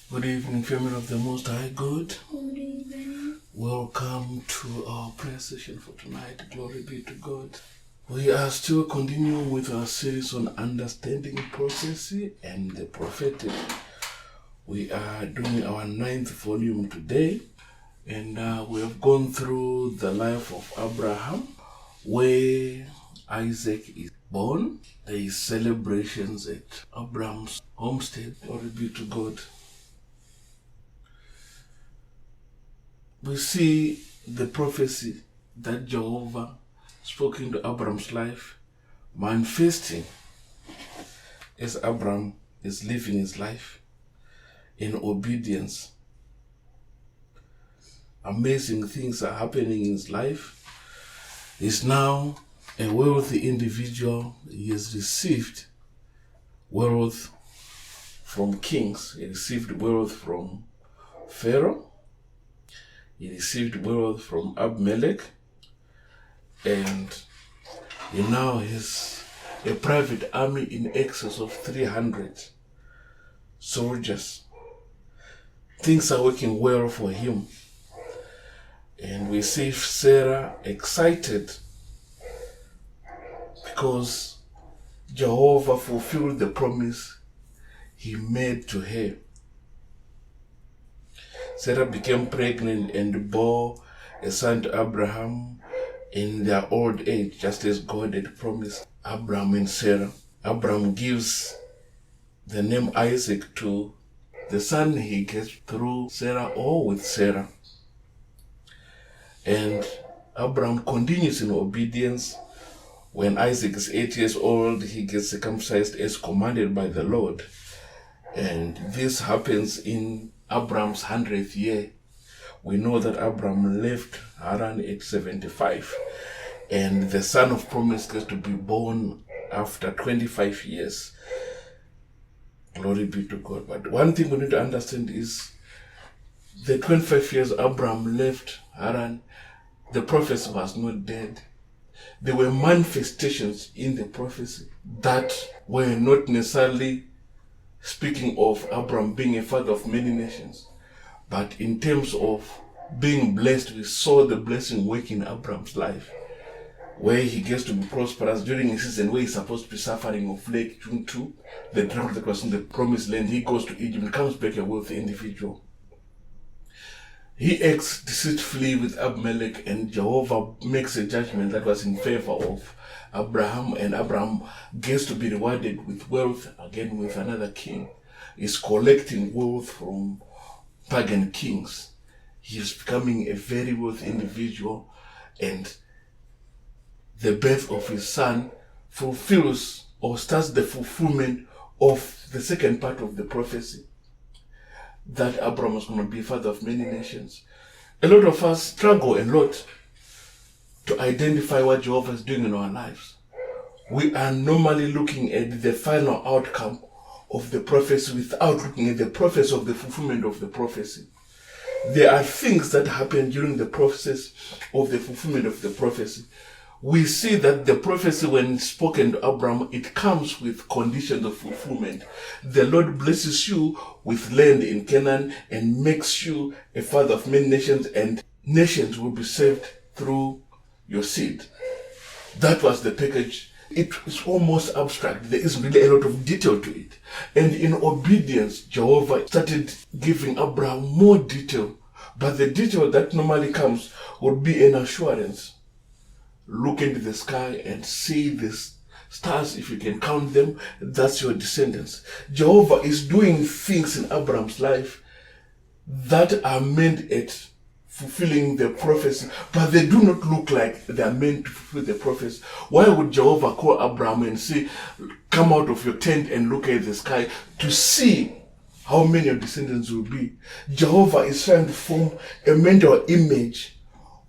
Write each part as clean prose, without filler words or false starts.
Good evening, family of the Most High God. Good evening. Welcome to our prayer session for tonight. Glory be to God. We are still continuing with our series on understanding prophecy and the prophetic. We are doing our 9th volume today, and we have gone through the life of Abraham, where Isaac is born. There is celebrations at Abraham's homestead. Glory be to God. We see the prophecy that Jehovah spoke into Abraham's life manifesting as Abraham is living his life in obedience. Amazing things are happening in his life. He's now a wealthy individual. He has received wealth from kings. He received wealth from Pharaoh. He received wealth from Abimelech, and he now has a private army in excess of 300 soldiers. Things are working well for him. And we see Sarah excited because Jehovah fulfilled the promise he made to her. Sarah became pregnant and bore a son to Abraham in their old age, just as God had promised Abraham and Sarah. Abraham gives the name Isaac to the son he gets through Sarah or with Sarah. And Abraham continues in obedience. When Isaac is 8 years old, he gets circumcised as commanded by the Lord. And this happens in Abraham's 100th year. We know that Abraham left Haran at 75, and the son of promise gets to be born after 25 years. Glory be to God. But one thing we need to understand is the 25 years Abraham left Haran, the prophecy was not dead. There were manifestations in the prophecy that were not necessarily speaking of Abraham being a father of many nations, but in terms of being blessed, we saw the blessing work in Abraham's life, where he gets to be prosperous during a season where he's supposed to be suffering of plague due to the drought that was in the promised land. He goes to Egypt and comes back a wealthy individual. He acts deceitfully with Abimelech, and Jehovah makes a judgment that was in favor of Abraham, and Abraham gets to be rewarded with wealth again with another king. He's collecting wealth from pagan kings. He's becoming a very wealthy individual, and the birth of his son fulfills or starts the fulfillment of the second part of the prophecy, that Abraham was going to be father of many nations. A lot of us struggle a lot to identify what Jehovah is doing in our lives. We are normally looking at the final outcome of the prophecy without looking at the process of the fulfillment of the prophecy. There are things that happen during the process of the fulfillment of the prophecy. We see that the prophecy, when spoken to Abraham, it comes with conditions of fulfillment. The Lord blesses you with land in Canaan and makes you a father of many nations, and nations will be saved through your seed. That was the package. It is almost abstract. There isn't really a lot of detail to it. And in obedience, Jehovah started giving Abraham more detail. But the detail that normally comes would be an assurance. Look into the sky and see the stars. If you can count them, that's your descendants. Jehovah is doing things in Abraham's life that are meant at fulfilling the prophecy, but they do not look like they are meant to fulfill the prophecy. Why would Jehovah call Abraham and say, come out of your tent and look at the sky to see how many your descendants will be? Jehovah is trying to form a mental image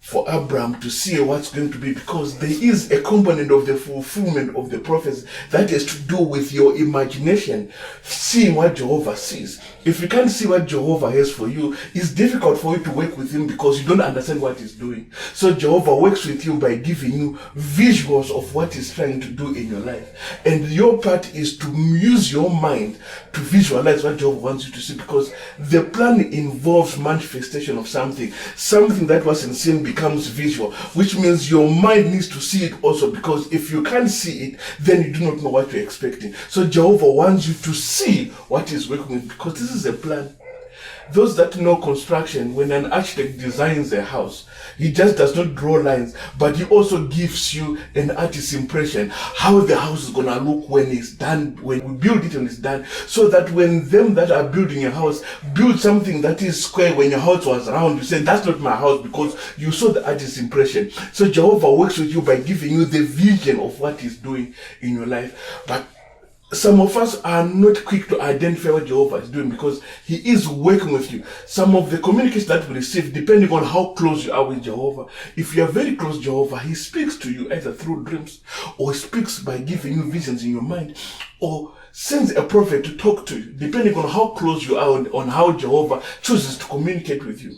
for Abraham to see what's going to be, because there is a component of the fulfillment of the prophecy that has to do with your imagination, seeing what Jehovah sees. If you can't see what Jehovah has for you, it's difficult for you to work with him because you don't understand what he's doing. So Jehovah works with you by giving you visuals of what he's trying to do in your life. And your part is to use your mind to visualize what Jehovah wants you to see, because the plan involves manifestation of something that wasn't seen becomes visual, which means your mind needs to see it also, because if you can't see it, then you do not know what you're expecting. So Jehovah wants you to see what he's working with, because this is a plan. Those that know construction, when an architect designs a house, he just does not draw lines, but he also gives you an artist's impression how the house is gonna look when it's done, when we build it and it's done, so that when them that are building a house build something that is square, when your house was round, you say that's not my house, because you saw the artist's impression. So Jehovah works with you by giving you the vision of what he's doing in your life. But some of us are not quick to identify what Jehovah is doing, because he is working with you. Some of the communication that we receive, depending on how close you are with Jehovah, if you are very close to Jehovah, he speaks to you either through dreams, or speaks by giving you visions in your mind, or sends a prophet to talk to you, depending on how close you are, on how Jehovah chooses to communicate with you.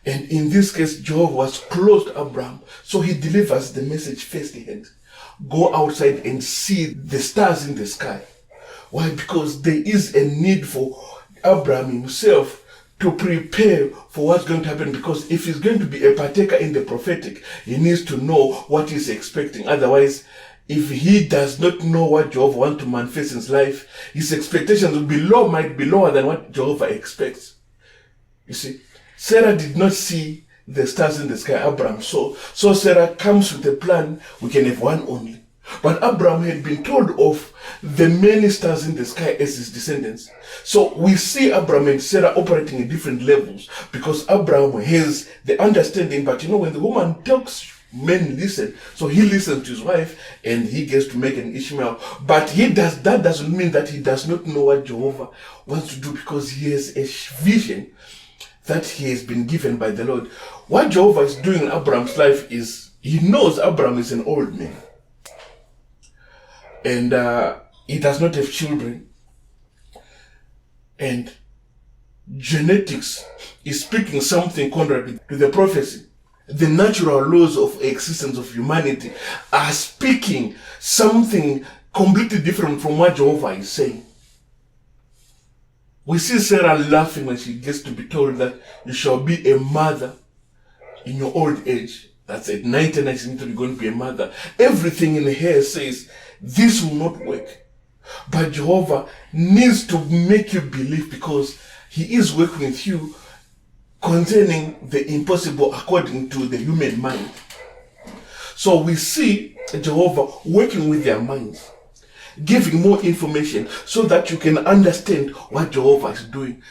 And in this case, Jehovah was close to Abraham, so he delivers the message firsthand. Go outside and see the stars in the sky. Why? Because there is a need for Abraham himself to prepare for what's going to happen, because if he's going to be a partaker in the prophetic, he needs to know what he's expecting. Otherwise, if he does not know what Jehovah wants to manifest in his life, his expectations might be lower than what Jehovah expects. You see, Sarah did not see the stars in the sky. Abraham saw. So Sarah comes with a plan. We can have one only. But Abraham had been told of the many stars in the sky as his descendants. So we see Abraham and Sarah operating at different levels, because Abraham has the understanding. But when the woman talks, men listen. So he listens to his wife and he gets to make an Ishmael. But that doesn't mean that he does not know what Jehovah wants to do, because he has a vision that he has been given by the Lord. What Jehovah is doing in Abraham's life is, he knows Abraham is an old man. And he does not have children. And genetics is speaking something contrary to the prophecy. The natural laws of existence of humanity are speaking something completely different from what Jehovah is saying. We see Sarah laughing when she gets to be told that you shall be a mother in your old age. That's at 99, you're going to be a mother. Everything in her says this will not work. But Jehovah needs to make you believe, because he is working with you concerning the impossible according to the human mind. So we see Jehovah working with their minds, giving more information so that you can understand what Jehovah is doing.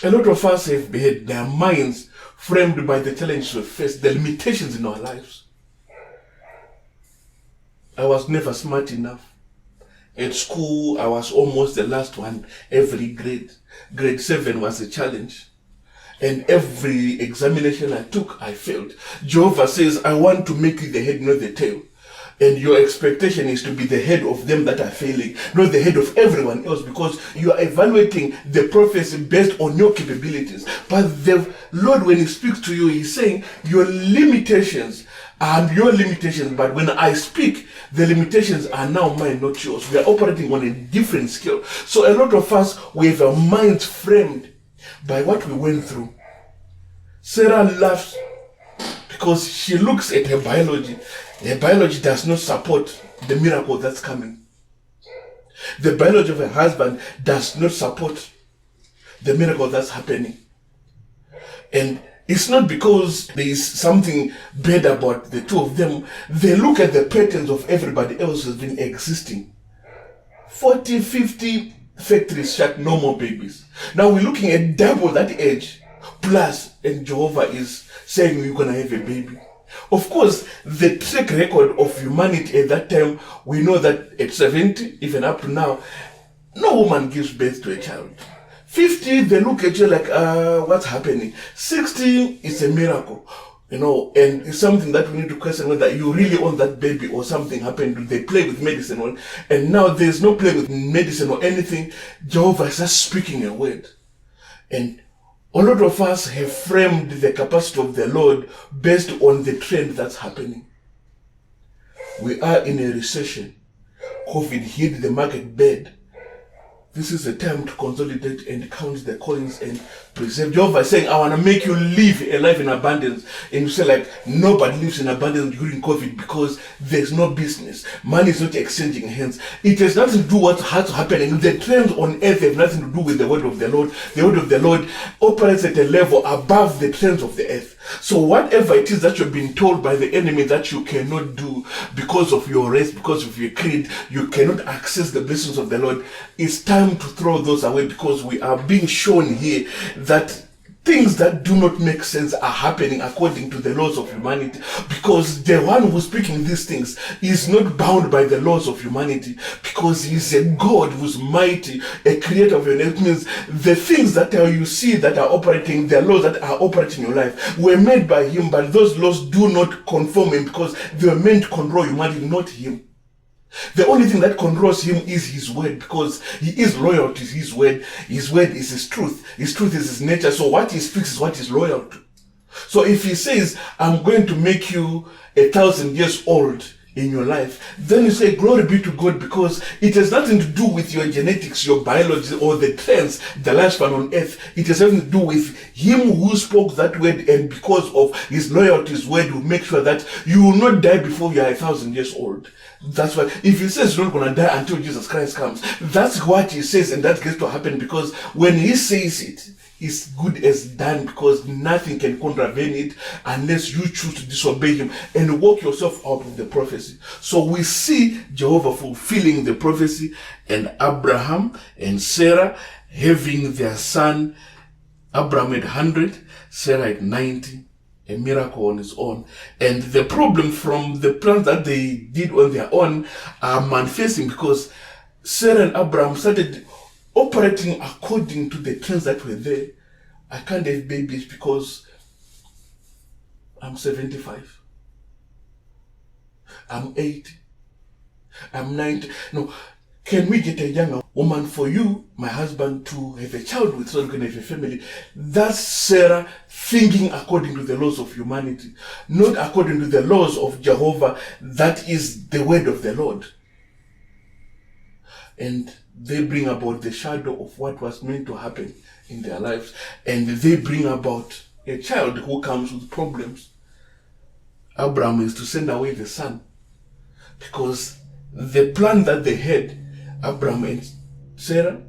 A lot of us have had their minds framed by the challenges we face, the limitations in our lives. I was never smart enough. At school, I was almost the last one every grade. Grade 7 was a challenge. And every examination I took, I failed. Jehovah says, I want to make you the head, not the tail. And your expectation is to be the head of them that are failing, not the head of everyone else, because you are evaluating the prophecy based on your capabilities. But the Lord, when he speaks to you, he's saying your limitations are your limitations, but when I speak, the limitations are now mine, not yours. We are operating on a different scale. So a lot of us, we have our minds framed by what we went through. Sarah laughs because she looks at her biology. Her biology does not support the miracle that's coming. The biology of her husband does not support the miracle that's happening. And it's not because there is something bad about the two of them. They look at the patterns of everybody else who's been existing. 40, 50 factories shut, no more babies. Now we're looking at double that age plus, and Jehovah is saying you're going to have a baby. Of course, the track record of humanity at that time, we know that at 70, even up to now, no woman gives birth to a child. 50, they look at you like, what's happening? 60, it's a miracle. And it's something that we need to question whether you really own that baby or something happened. They play with medicine, and now there's no play with medicine or anything. Jehovah is just speaking a word. And a lot of us have framed the capacity of the Lord based on the trend that's happening. We are in a recession. COVID hit the market bed. This is a time to consolidate and count the coins and preserve. Jehovah is saying, I want to make you live a life in abundance. And you say, like, nobody lives in abundance during COVID because there's no business. Money is not exchanging hands. It has nothing to do with what's happening. The trends on earth have nothing to do with the word of the Lord. The word of the Lord operates at a level above the trends of the earth. So whatever it is that you're being told by the enemy that you cannot do because of your race, because of your creed, you cannot access the blessings of the Lord, it's time to throw those away, because we are being shown here that things that do not make sense are happening according to the laws of humanity, because the one who's speaking these things is not bound by the laws of humanity, because he's a God who's mighty, a creator of your life. It means the things that you see that are operating, the laws that are operating in your life were made by him, but those laws do not conform him because they were meant to control humanity, not him. The only thing that controls him is his word, because he is loyal to his word. His word is his truth. His truth is his nature. So what he speaks is what he's loyal to. So if he says, I'm going to make you 1,000 years old in your life, then you say, glory be to God, because it has nothing to do with your genetics, your biology, or the trends, the lifespan on earth. It has nothing to do with him who spoke that word, and because of his loyalty to his word, will make sure that you will not die before you are 1,000 years old. That's why if he says you're not going to die until Jesus Christ comes, that's what he says, and that gets to happen, because when he says it, it's good as done, because nothing can contravene it unless you choose to disobey him and walk yourself out of the prophecy. So we see Jehovah fulfilling the prophecy, and Abraham and Sarah having their son. Abraham at 100, Sarah at 90. A miracle on its own. And the problem from the plans that they did on their own are manifesting, because Sarah and Abraham started operating according to the trends that were there. I can't have babies because I'm 75. I'm 80. I'm 90. No. Can we get a younger woman for you, my husband, to have a child with, so you can have a family? That's Sarah thinking according to the laws of humanity, not according to the laws of Jehovah. That is the word of the Lord. And they bring about the shadow of what was meant to happen in their lives. And they bring about a child who comes with problems. Abraham is to send away the son, because the plan that they had, Abraham and Sarah,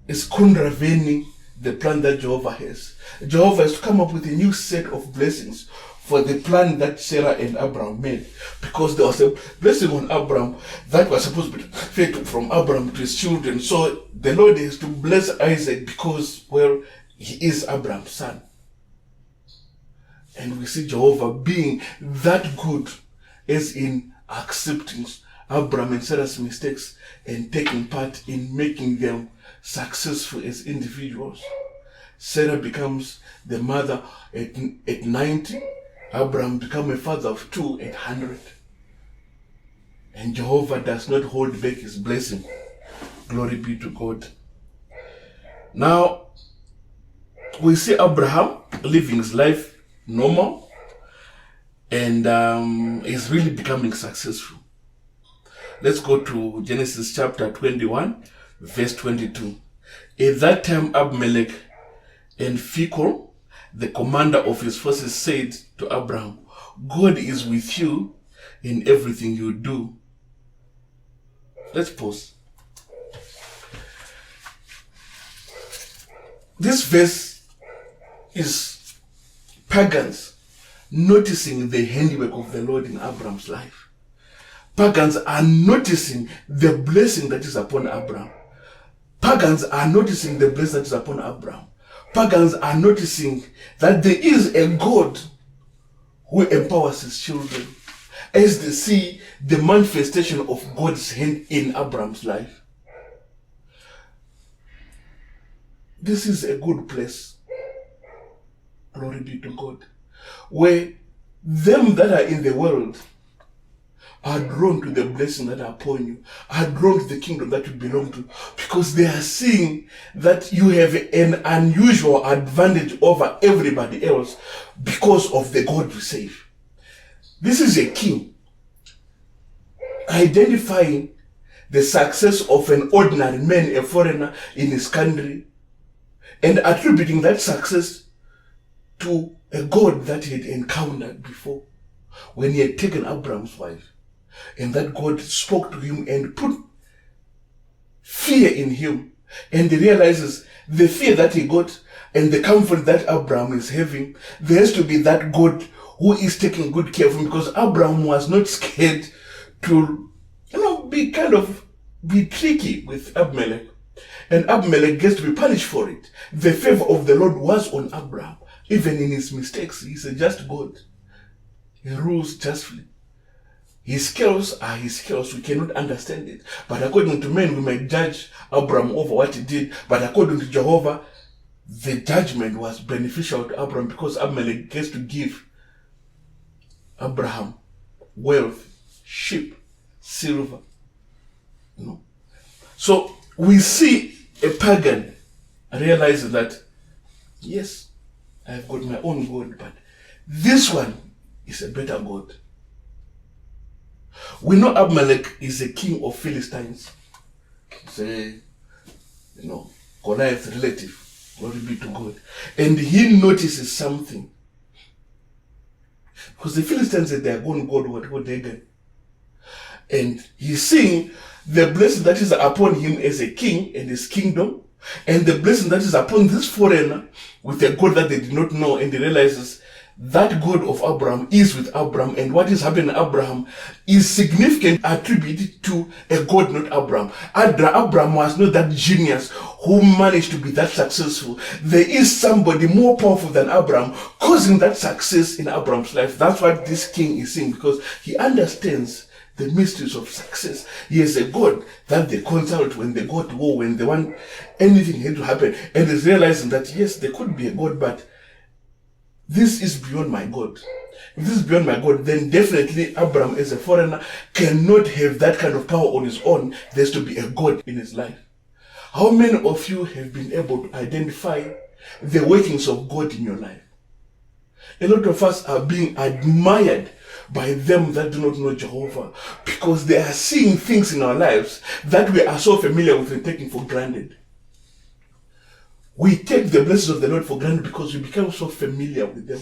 is contravening the plan that Jehovah has. Jehovah has to come up with a new set of blessings for the plan that Sarah and Abraham made, because there was a blessing on Abraham that was supposed to be fed from Abraham to his children. So the Lord has to bless Isaac because, well, he is Abraham's son. And we see Jehovah being that good, as in accepting Abraham and Sarah's mistakes and taking part in making them successful as individuals. Sarah becomes the mother at 90. Abraham becomes a father of 2 at 100. And Jehovah does not hold back his blessing. Glory be to God. Now, we see Abraham living his life normal, and is really becoming successful. Let's go to Genesis chapter 21, verse 22. At that time, Abimelech and Phicol, the commander of his forces, said to Abraham, God is with you in everything you do. Let's pause. This verse is pagans noticing the handiwork of the Lord in Abraham's life. Pagans are noticing the blessing that is upon Abraham. Pagans are noticing the blessing that is upon Abraham. Pagans are noticing that there is a God who empowers his children, as they see the manifestation of God's hand in Abraham's life. This is a good place. Glory be to God. where them that are in the world are drawn to the blessing that are upon you, are drawn to the kingdom that you belong to, because they are seeing that you have an unusual advantage over everybody else because of the God you save. This is a king identifying the success of an ordinary man, a foreigner in his country, and attributing that success to a God that he had encountered before when he had taken Abraham's wife. And that God spoke to him and put fear in him. And he realizes the fear that he got and the comfort that Abraham is having, there has to be that God who is taking good care of him, because Abraham was not scared to, be tricky with Abimelech. And Abimelech gets to be punished for it. The favor of the Lord was on Abraham. Even in his mistakes, he's a just God. He rules justly. His scales are his scales. We cannot understand it. But according to men, we might judge Abraham over what he did. But according to Jehovah, the judgment was beneficial to Abraham, because Abimelech gets to give Abraham wealth, sheep, silver. So we see a pagan realizing that, yes, I've got my own God, but this one is a better God. We know Abimelech is a king of Philistines. It's a, Goliath's relative. Glory be to God. And he notices something. Because the Philistines said they are going to God, what they did. And he's seeing the blessing that is upon him as a king and his kingdom, and the blessing that is upon this foreigner with a God that they did not know, and he realizes that God of Abraham is with Abraham, and what is happening to Abraham is significant attributed to a God, not Abraham. Abraham was not that genius who managed to be that successful. There is somebody more powerful than Abraham causing that success in Abraham's life. That's what this king is seeing, because he understands the mysteries of success. He is a God that they consult when they go to war, when they want anything had to happen, and is realizing that yes, there could be a God, but this is beyond my God. If this is beyond my God, then definitely Abraham as a foreigner cannot have that kind of power on his own. There's to be a God in his life. How many of you have been able to identify the workings of God in your life? A lot of us are being admired by them that do not know Jehovah, because they are seeing things in our lives that we are so familiar with and taking for granted. We take the blessings of the Lord for granted because we become so familiar with them.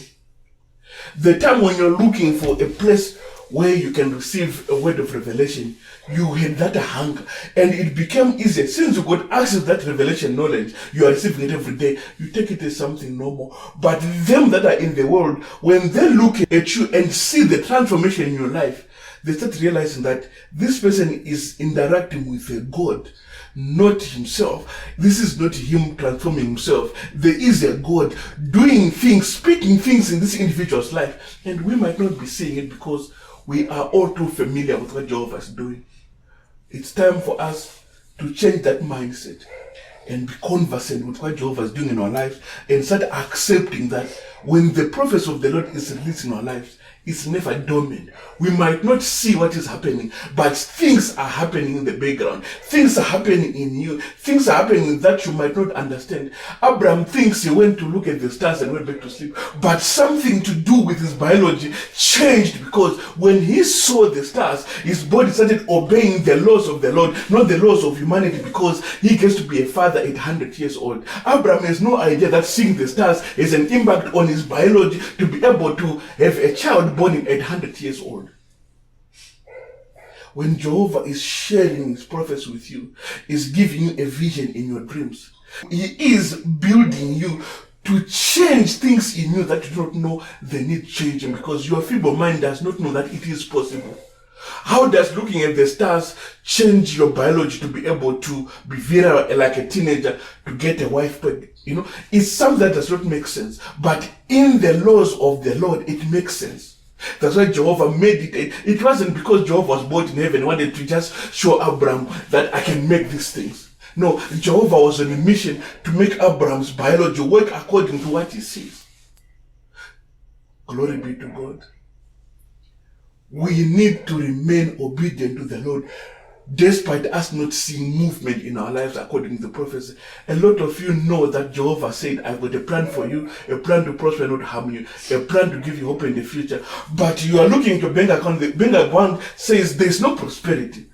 The time when you're looking for a place where you can receive a word of revelation, you had that hunger, and it became easier. Since you got access to that revelation knowledge, you are receiving it every day, you take it as something normal. But them that are in the world, when they look at you and see the transformation in your life, they start realizing that this person is interacting with a God, not himself. This is not him transforming himself. There is a God doing things, speaking things in this individual's life, and we might not be seeing it because we are all too familiar with what Jehovah is doing. It's time for us to change that mindset and be conversant with what Jehovah is doing in our lives, and start accepting that when the prophecy of the Lord is released in our lives, it's never dormant. We might not see what is happening, but things are happening in the background. Things are happening in you. Things are happening that you might not understand. Abraham thinks he went to look at the stars and went back to sleep, but something to do with his biology changed, because when he saw the stars, his body started obeying the laws of the Lord, not the laws of humanity, because he gets to be a father at 100 years old. Abraham has no idea that seeing the stars has an impact on his biology to be able to have a child born at 100 years old. When Jehovah is sharing his prophecy with you, is giving you a vision in your dreams, he is building you to change things in you that you don't know they need changing, because your feeble mind does not know that it is possible. How does looking at the stars change your biology to be able to be virile like a teenager to get a wife pregnant? It's something that does not make sense. But in the laws of the Lord, it makes sense. That's why Jehovah made it. It wasn't because Jehovah was born in heaven and wanted to just show Abraham that I can make these things. No, Jehovah was on a mission to make Abraham's biology work according to what he sees. Glory be to God. We need to remain obedient to the Lord, despite us not seeing movement in our lives according to the prophecy. A lot of you know that Jehovah said, I've got a plan for you, a plan to prosper and not harm you, a plan to give you hope in the future. But you are looking at your bank account, the bank account says there's no prosperity.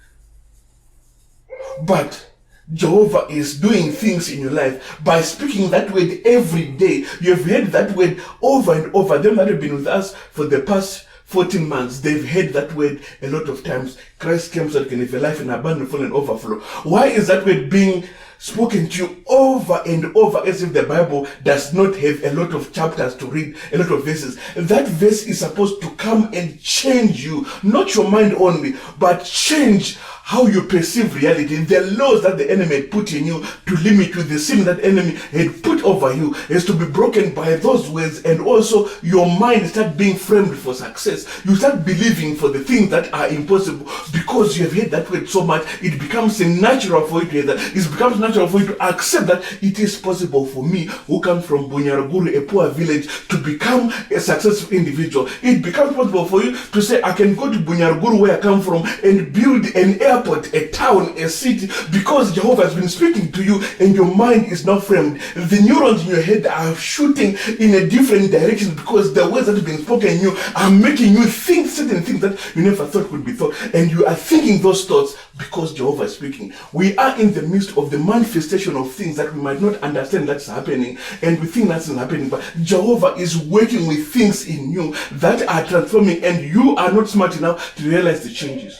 But Jehovah is doing things in your life by speaking that word every day. You have heard that word over and over. Them that have been with us for the past 14 months, they've heard that word a lot of times. Christ came so that you can have a life in abundance, full and overflow. Why is that word being spoken to you over and over as if the Bible does not have a lot of chapters to read, a lot of verses? That verse is supposed to come and change you, not your mind only, but change how you perceive reality. The laws that the enemy had put in you to limit you, the sin that the enemy had put over you, is to be broken by those words. And also your mind start being framed for success. You start believing for the things that are impossible because you have heard that word so much. It becomes natural for you to hear that. It becomes natural for you to accept that it is possible for me, who comes from Bunyaraguru, a poor village, to become a successful individual. It becomes possible for you to say, I can go to Bunyaraguru, where I come from, and build an airport, a town, a city, because Jehovah has been speaking to you and your mind is not framed. The neurons in your head are shooting in a different direction because the words that have been spoken in you are making you think certain things that you never thought could be thought, and you are thinking those thoughts because Jehovah is speaking. We are in the midst of the manifestation of things that we might not understand that's happening, and we think that's not happening, but Jehovah is working with things in you that are transforming, and you are not smart enough to realize the changes.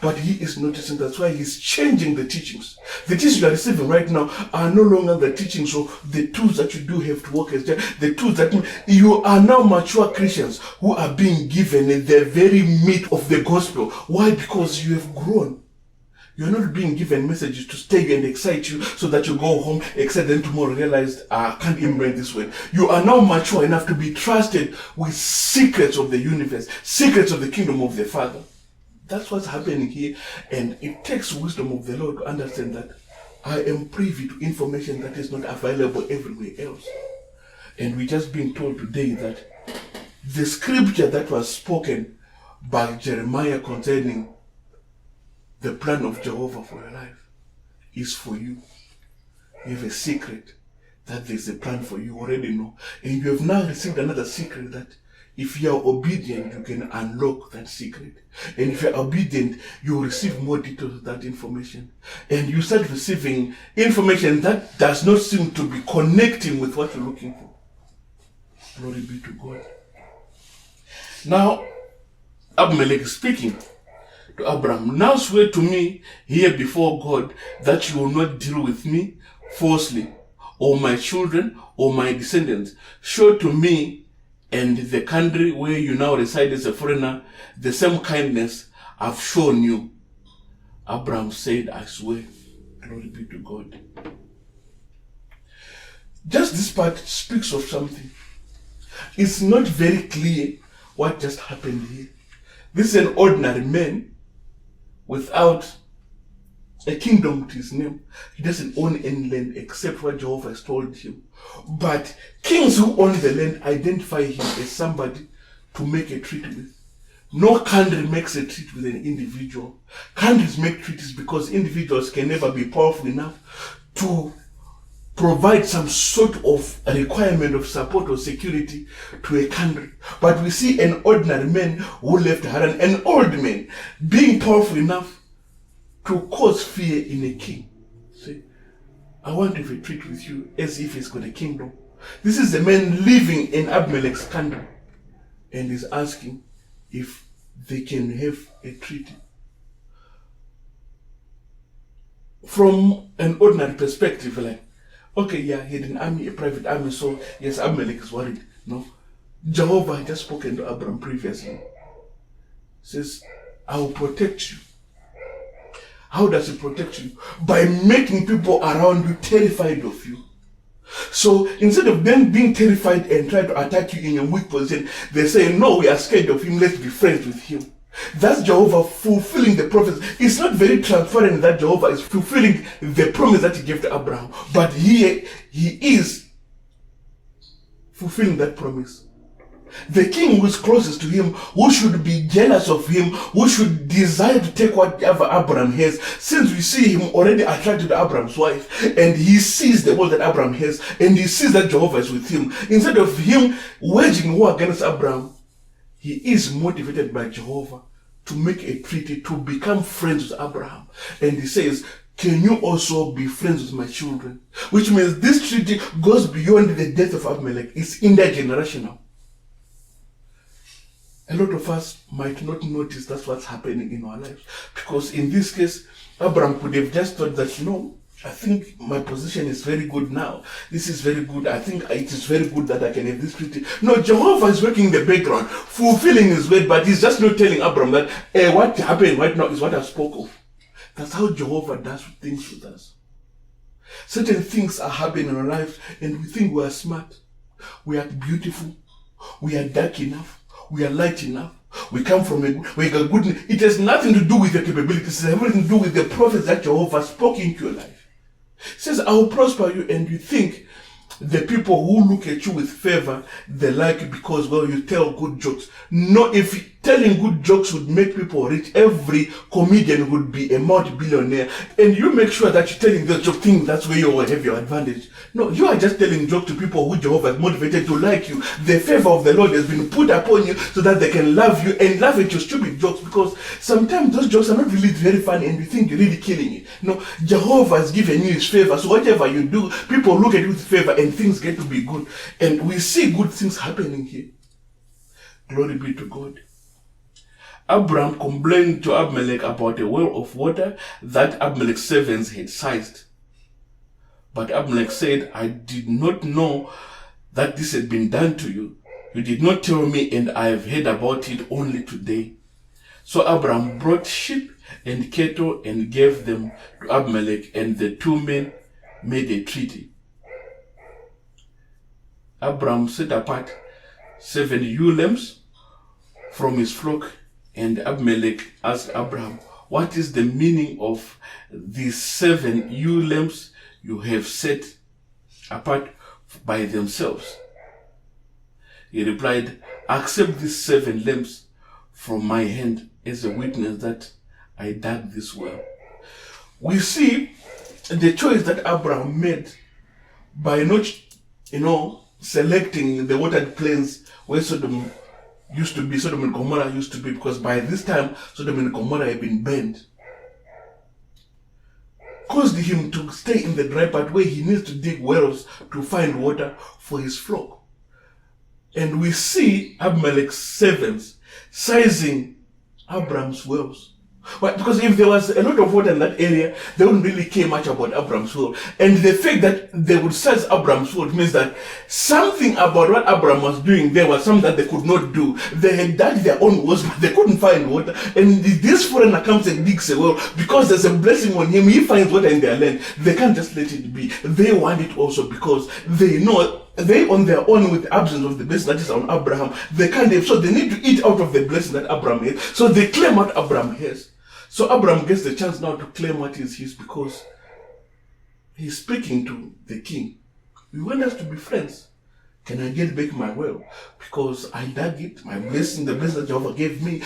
But he is noticing. That's why he's changing the teachings. The teachings you are receiving right now are no longer the teachings or the tools that you do have to work as the tools that you are now mature Christians who are being given the very meat of the gospel. Why? Because you have grown. You're not being given messages to stay you and excite you so that you go home, excited, and tomorrow realize, I can't even bring this way. You are now mature enough to be trusted with secrets of the universe, secrets of the kingdom of the Father. That's what's happening here, and it takes wisdom of the Lord to understand that I am privy to information that is not available everywhere else. And we're just being told today that the scripture that was spoken by Jeremiah concerning the plan of Jehovah for your life is for you. You have a secret that there's a plan for you, already know. And you have now received another secret that if you are obedient, you can unlock that secret. And if you are obedient, you will receive more details of that information. And you start receiving information that does not seem to be connecting with what you're looking for. Glory be to God. Now, Abimelech is speaking to Abraham. Now swear to me here before God that you will not deal with me falsely, or my children, or my descendants. Show to me and the country where you now reside as a foreigner the same kindness I've shown you. Abraham said, I swear. Glory be to God. Just this part speaks of something. It's not very clear what just happened here. This is an ordinary man without a kingdom to his name. He doesn't own any land except what Jehovah has told him. But kings who own the land identify him as somebody to make a treaty with. No country makes a treaty with an individual. Countries make treaties because individuals can never be powerful enough to provide some sort of requirement of support or security to a country. But we see an ordinary man who left Haran, an old man, being powerful enough to cause fear in a king. Say, I want to have a treaty with you as if he's got a kingdom. This is a man living in Abimelech's country and is asking if they can have a treaty. From an ordinary perspective, like, okay, yeah, he had an army, a private army, so yes, Abimelech is worried. No. Jehovah had just spoken to Abraham previously. Says, I will protect you. How does he protect you? By making people around you terrified of you. So instead of them being terrified and trying to attack you in your weak position, they say, no, we are scared of him, let's be friends with him. That's Jehovah fulfilling the prophecy. It's not very transparent that Jehovah is fulfilling the promise that he gave to Abraham, but he is fulfilling that promise. The king who is closest to him, who should be jealous of him, who should desire to take whatever Abraham has, since we see him already attracted to Abraham's wife, and he sees the world that Abraham has, and he sees that Jehovah is with him. Instead of him waging war against Abraham, he is motivated by Jehovah to make a treaty, to become friends with Abraham. And he says, can you also be friends with my children? Which means this treaty goes beyond the death of Abimelech. It's intergenerational. A lot of us might not notice that's what's happening in our lives. Because in this case, Abraham could have just thought that, I think my position is very good now. This is very good. I think it is very good that I can have this treaty. No, Jehovah is working in the background, fulfilling his word, but he's just not telling Abraham that what happened right now is what I spoke of. That's how Jehovah does things with us. Certain things are happening in our lives, and we think we are smart, we are beautiful, we are dark enough, we are light enough, we come from we got good. It has nothing to do with your capabilities. It has everything to do with the prophets that Jehovah spoke into your life. It says, I will prosper you, and you think the people who look at you with favor, they like you because, you tell good jokes. No, if telling good jokes would make people rich, every comedian would be a multi-billionaire. And you make sure that you're telling the joke thing, that's where you will have your advantage. No, you are just telling jokes to people who Jehovah has motivated to like you. The favor of the Lord has been put upon you so that they can love you and laugh at your stupid jokes, because sometimes those jokes are not really very funny and you think you're really killing it. No, Jehovah has given you his favor, so whatever you do, people look at you with favor and things get to be good. And we see good things happening here. Glory be to God. Abraham complained to Abimelech about a well of water that Abimelech's servants had seized. But Abimelech said, I did not know that this had been done to you. You did not tell me, and I have heard about it only today. So Abraham brought sheep and cattle and gave them to Abimelech, and the two men made a treaty. Abraham set apart 7 ewe lambs from his flock, and Abimelech asked Abraham, what is the meaning of these 7 ewe lambs you have set apart by themselves? He replied, accept these 7 lambs from my hand as a witness that I dug this well. We see the choice that Abraham made by not, selecting the watered plains where Sodom and Gomorrah used to be, because by this time Sodom and Gomorrah had been burned. Caused him to stay in the dry part where he needs to dig wells to find water for his flock. And we see Abimelech's servants sizing Abraham's wells. But because if there was a lot of water in that area, they wouldn't really care much about Abraham's well. And the fact that they would size Abraham's well means that something about what Abraham was doing there was something that they could not do. They had dug their own wells, but they couldn't find water. And this foreigner comes and digs a well because there's a blessing on him. He finds water in their land. They can't just let it be. They want it also because they know they on their own, with the absence of the blessing that is on Abraham, they can't have, so they need to eat out of the blessing that Abraham has. So they claim what Abraham has. So Abraham gets the chance now to claim what is his because he's speaking to the king. We want us to be friends. Can I get back my well? Because I dug it, my blessing, the blessing that Jehovah gave me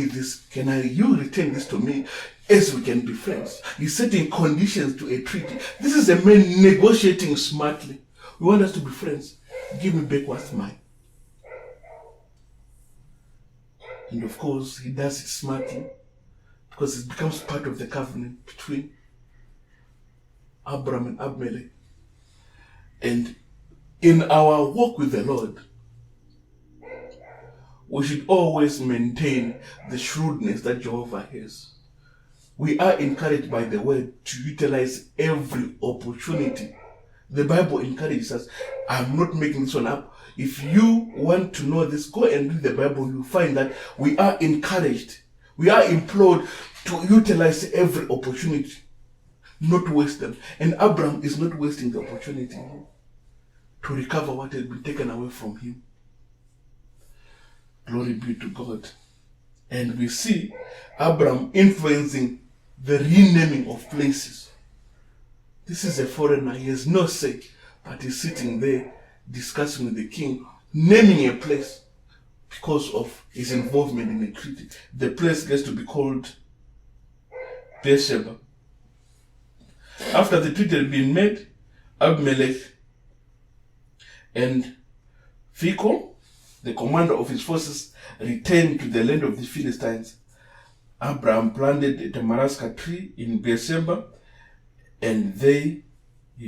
this. Can you return this to me? As we can be friends. He's setting conditions to a treaty. This is a man negotiating smartly. We want us to be friends. Give me back what's mine. And of course, he does it smartly because it becomes part of the covenant between Abraham and Abimelech. And in our walk with the Lord, we should always maintain the shrewdness that Jehovah has. We are encouraged by the word to utilize every opportunity. The Bible encourages us. I'm not making this one up. If you want to know this, go and read the Bible. You'll find that we are encouraged. We are implored to utilize every opportunity, not waste them. And Abraham is not wasting the opportunity to recover what had been taken away from him. Glory be to God. And we see Abraham influencing the renaming of places. This is a foreigner. He has no say, but he's sitting there discussing with the king, naming a place. because of his involvement in the treaty. The place gets to be called Beersheba. After the treaty had been made, Abimelech and Phicol, the commander of his forces, returned to the land of the Philistines. Abraham planted a tamarisk tree in Beersheba, and he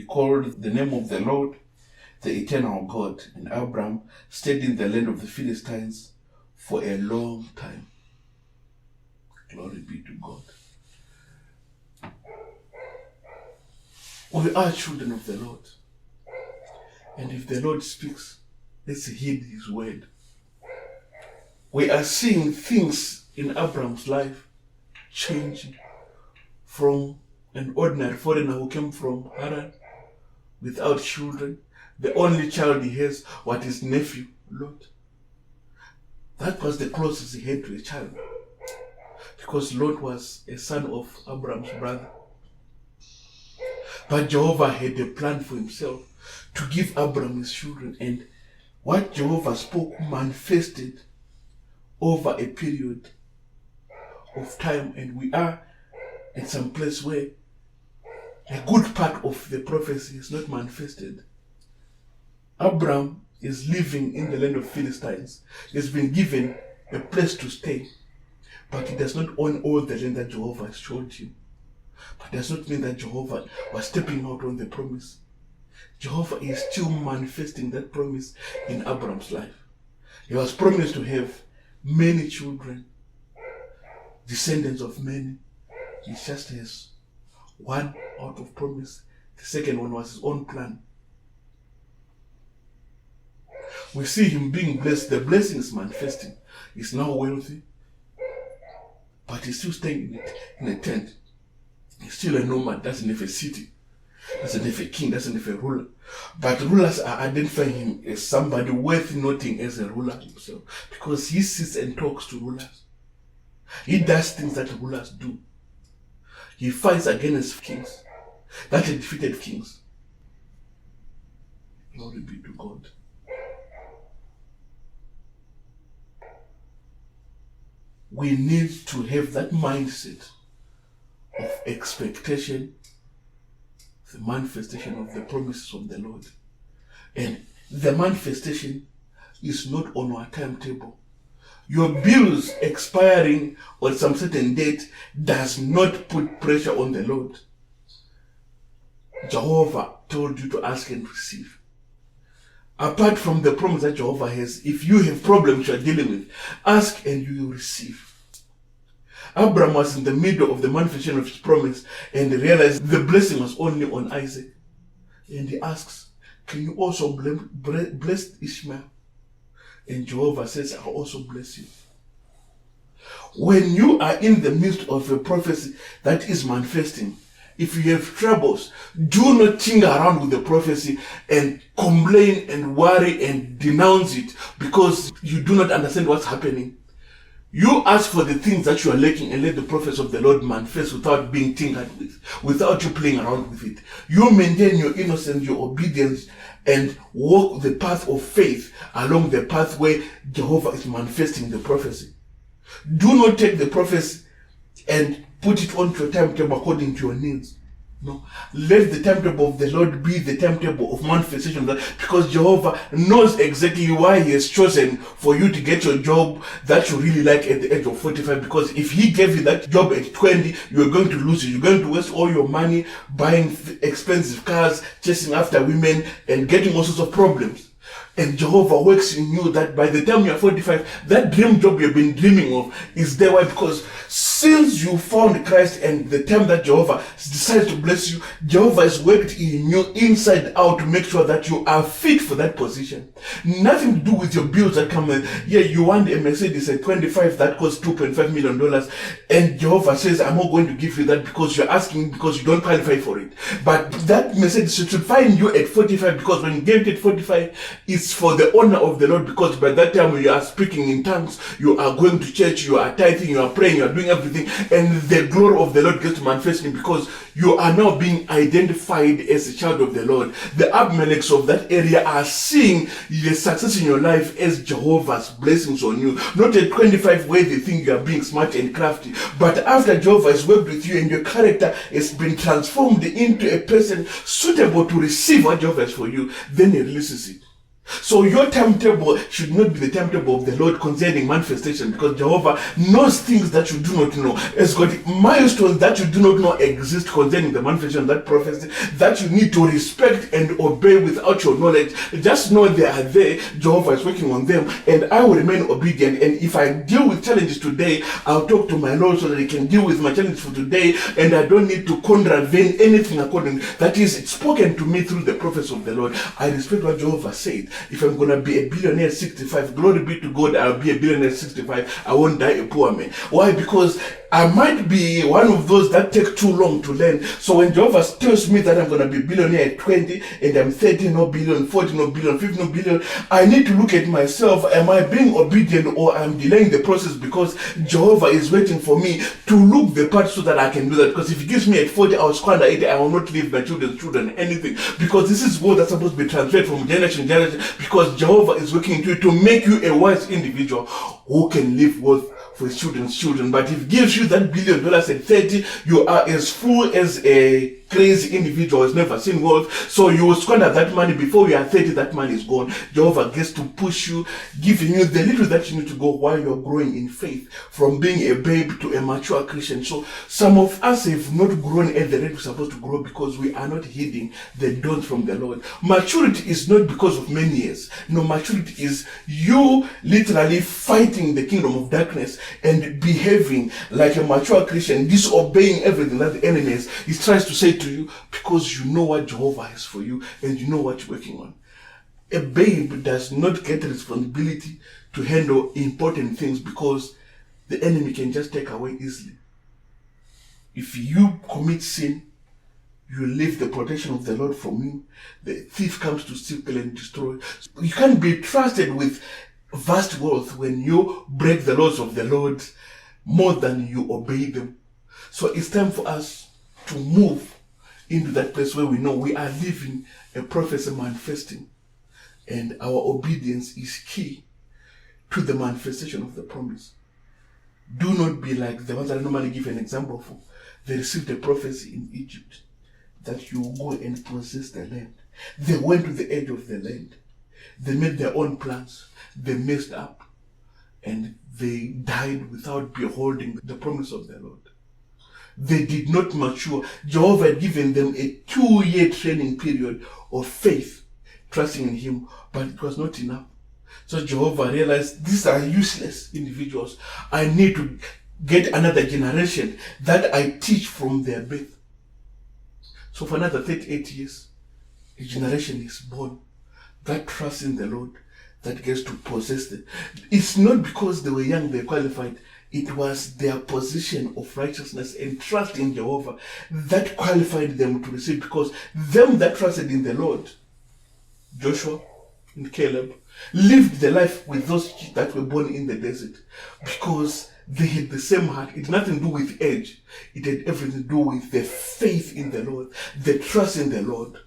called the name of the Lord, the eternal God. And Abraham stayed in the land of the Philistines for a long time. Glory be to God. We are children of the Lord. And if the Lord speaks, let's heed his word. We are seeing things in Abraham's life changing from an ordinary foreigner who came from Haran without children. The only child he has was his nephew, Lot. That was the closest he had to a child, because Lot was a son of Abraham's brother. But Jehovah had a plan for himself to give Abraham his children, and what Jehovah spoke manifested over a period of time, and we are at some place where a good part of the prophecy is not manifested. Abraham is living in the land of Philistines. He has been given a place to stay, but he does not own all the land that Jehovah has showed him. But does not mean that Jehovah was stepping out on the promise. Jehovah is still manifesting that promise in Abraham's life. He was promised to have many children, descendants of many. He just has one out of promise. The second one was his own plan. We see him being blessed. The blessing is manifesting. He's now wealthy, but he's still staying in a tent. He's still a nomad, doesn't have a city, doesn't have a king, doesn't have a ruler. But rulers are identifying him as somebody worth noting as a ruler himself, because he sits and talks to rulers. He does things that rulers do. He fights against kings that are defeated kings. Glory be to God. We need to have that mindset of expectation, the manifestation of the promises of the Lord. And the manifestation is not on our timetable. Your bills expiring on some certain date does not put pressure on the Lord. Jehovah told you to ask and receive. Apart from the promise that Jehovah has, if you have problems you are dealing with, ask and you will receive. Abraham was in the middle of the manifestation of his promise, and he realized the blessing was only on Isaac. And he asks, can you also bless Ishmael? And Jehovah says, I'll also bless you. When you are in the midst of a prophecy that is manifesting, if you have troubles, do not tinker around with the prophecy and complain and worry and denounce it because you do not understand what's happening. You ask for the things that you are lacking and let the prophets of the Lord manifest without being tinkered with, without you playing around with it. You maintain your innocence, your obedience, and walk the path of faith along the path where Jehovah is manifesting the prophecy. Do not take the prophecy and put it onto a timetable according to your needs. No. Let the timetable of the Lord be the timetable of manifestation, because Jehovah knows exactly why he has chosen for you to get your job that you really like at the age of 45. Because if he gave you that job at 20, you're going to lose it. You're going to waste all your money buying expensive cars, chasing after women, and getting all sorts of problems. And Jehovah works in you that by the time you're 45, that dream job you've been dreaming of is there. Why? Because since you found Christ and the time that Jehovah decides to bless you, Jehovah has worked in you inside out to make sure that you are fit for that position. Nothing to do with your bills that come in. Yeah, you want a Mercedes at 25 that costs $2.5 million. And Jehovah says, I'm not going to give you that because you're asking because you don't qualify for it. But that Mercedes should find you at 45, because when you get it at 45, It's for the honor of the Lord, because by that time you are speaking in tongues, you are going to church, you are tithing, you are praying, you are doing everything, and the glory of the Lord gets manifesting because you are now being identified as a child of the Lord. The Abimelechs of that area are seeing the success in your life as Jehovah's blessings on you. Not at 25 where they think you are being smart and crafty, but after Jehovah has worked with you and your character has been transformed into a person suitable to receive what Jehovah has for you, then he releases it. So your timetable should not be the timetable of the Lord concerning manifestation, because Jehovah knows things that you do not know. Has got milestones that you do not know exist concerning the manifestation of that prophecy that you need to respect and obey without your knowledge. Just know they are there. Jehovah is working on them, and I will remain obedient. And if I deal with challenges today, I'll talk to my Lord so that he can deal with my challenges for today, and I don't need to contravene anything according that is spoken to me through the prophets of the Lord. I respect what Jehovah said. If I'm going to be a billionaire at 65, glory be to God, I'll be a billionaire at 65. I won't die a poor man. Why? Because I might be one of those that take too long to learn. So when Jehovah tells me that I'm going to be a billionaire at 20 and I'm 30 no billion, 40 no billion, 50 no billion, I need to look at myself. Am I being obedient, or I'm delaying the process because Jehovah is waiting for me to look the part so that I can do that? Because if he gives me at 40, I'll squander it. I will not leave my children's children anything, because this is what that's supposed to be transferred from generation to generation, because Jehovah is working into it to make you a wise individual who can live wealth for his children's children. But if he gives you that $1 billion at 30, you are as full as a crazy individual who has never seen wealth. So you will squander that money before you are 30. That money is gone. Jehovah gets to push you, giving you the little that you need to go while you're growing in faith, from being a babe to a mature Christian. So some of us have not grown at the rate we're supposed to grow because we are not heeding the dawns from the Lord. Maturity is not because of many years. No, maturity is you literally fighting the kingdom of darkness and behaving like a mature Christian, disobeying everything that the enemy is tries to say to you, because you know what Jehovah has for you and you know what you're working on. A babe does not get responsibility to handle important things because the enemy can just take away easily. If you commit sin, you leave the protection of the Lord from you. The thief comes to steal and destroy. You can't be trusted with vast wealth when you break the laws of the Lord more than you obey them. So it's time for us to move into that place where we know we are living a prophecy manifesting, and our obedience is key to the manifestation of the promise. Do not be like the ones that I normally give an example for. They received a prophecy in Egypt that you will go and possess the land. They went to the edge of the land. They made their own plans. They messed up, and they died without beholding the promise of the Lord. They did not mature. Jehovah had given them a 2-year training period of faith, trusting in him, but it was not enough. So Jehovah realized these are useless individuals. I need to get another generation that I teach from their birth. So for another 38 years, a generation is born that trusts in the Lord, that gets to possess them. It's not because they were young, they qualified. It was their position of righteousness and trust in Jehovah that qualified them to receive, because them that trusted in the Lord, Joshua and Caleb, lived the life with those that were born in the desert, because they had the same heart. It had nothing to do with age. It had everything to do with the faith in the Lord, the trust in the Lord.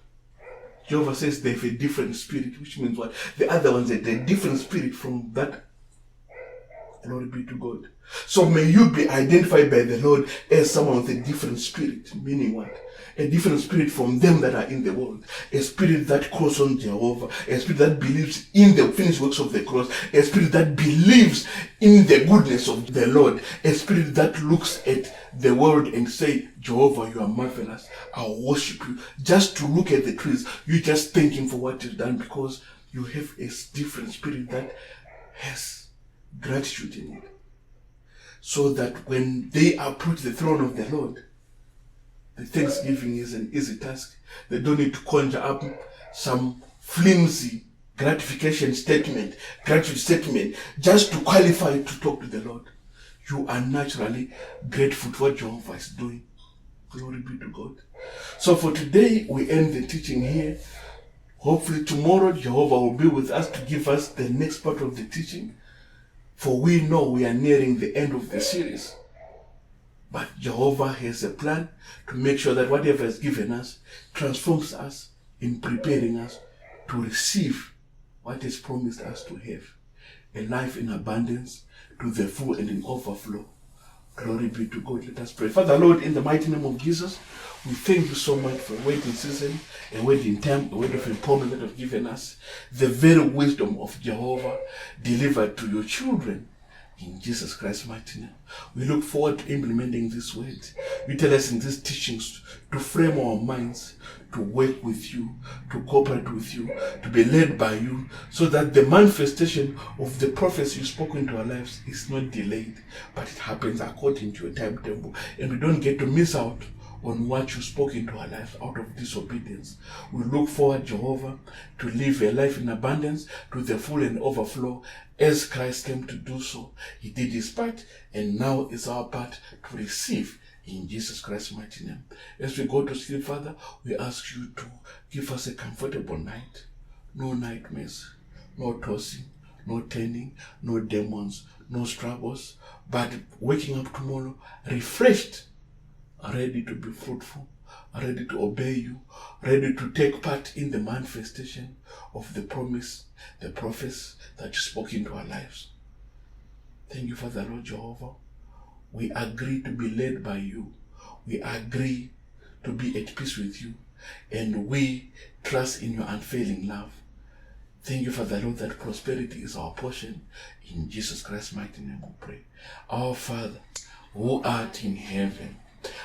Jehovah says they have a different spirit, which means what? The other ones had a different spirit from that. Glory be to God. So may you be identified by the Lord as someone with a different spirit. Meaning what? A different spirit from them that are in the world. A spirit that calls on Jehovah. A spirit that believes in the finished works of the cross. A spirit that believes in the goodness of the Lord. A spirit that looks at the world and say, Jehovah, you are marvelous. I'll worship you. Just to look at the trees, you just thank him for what you've done, because you have a different spirit that has gratitude in it. So that when they approach the throne of the Lord, the thanksgiving is an easy task. They don't need to conjure up some flimsy gratitude statement, just to qualify to talk to the Lord. You are naturally grateful to what Jehovah is doing. Glory be to God. So for today, we end the teaching here. Hopefully tomorrow Jehovah will be with us to give us the next part of the teaching, for we know we are nearing the end of the series. But Jehovah has a plan to make sure that whatever has given us transforms us in preparing us to receive what is promised us to have. A life in abundance, to the full and in overflow. Glory be to God. Let us pray. Father Lord, in the mighty name of Jesus, we thank you so much for a waiting season, a waiting time, a word of empowerment that you have given us. The very wisdom of Jehovah delivered to your children. In Jesus Christ's mighty name, we look forward to implementing this word. You tell us in these teachings to frame our minds, to work with you, to cooperate with you, to be led by you, so that the manifestation of the prophecy you spoke into our lives is not delayed, but it happens according to your timetable, and we don't get to miss out on what you spoke into our life out of disobedience. We look forward, Jehovah, to live a life in abundance, to the full and overflow, as Christ came to do so. He did his part, and now is our part to receive in Jesus Christ's mighty name. As we go to sleep, Father, we ask you to give us a comfortable night. No nightmares, no tossing, no turning, no demons, no struggles, but waking up tomorrow refreshed, ready to be fruitful, ready to obey you, ready to take part in the manifestation of the promise, the prophecy that you spoke into our lives. Thank you, Father, Lord Jehovah. We agree to be led by you. We agree to be at peace with you. And we trust in your unfailing love. Thank you, Father, Lord, that prosperity is our portion. In Jesus Christ's mighty name we pray. Our Father, who art in heaven,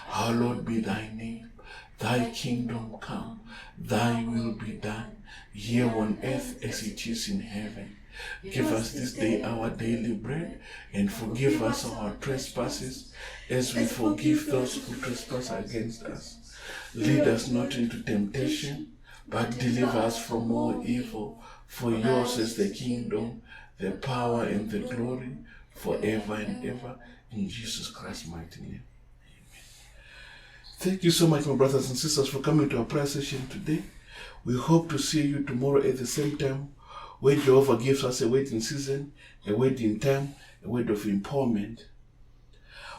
hallowed be thy name. Thy kingdom come, thy will be done, here on earth as it is in heaven. Give us this day our daily bread, and forgive us our trespasses, as we forgive those who trespass against us. Lead us not into temptation, but deliver us from all evil. For yours is the kingdom, the power, and the glory, forever and ever. In Jesus Christ's mighty name. Thank you so much, my brothers and sisters, for coming to our prayer session today. We hope to see you tomorrow at the same time, where Jehovah gives us a waiting season, a waiting time, a word of empowerment.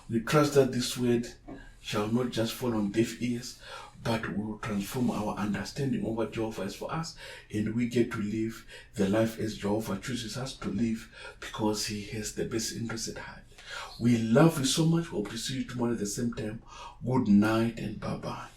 We trust that this word shall not just fall on deaf ears, but will transform our understanding of what Jehovah is for us, and we get to live the life as Jehovah chooses us to live, because he has the best interest at heart. We love you so much. Hope to see you tomorrow at the same time. Good night and bye-bye.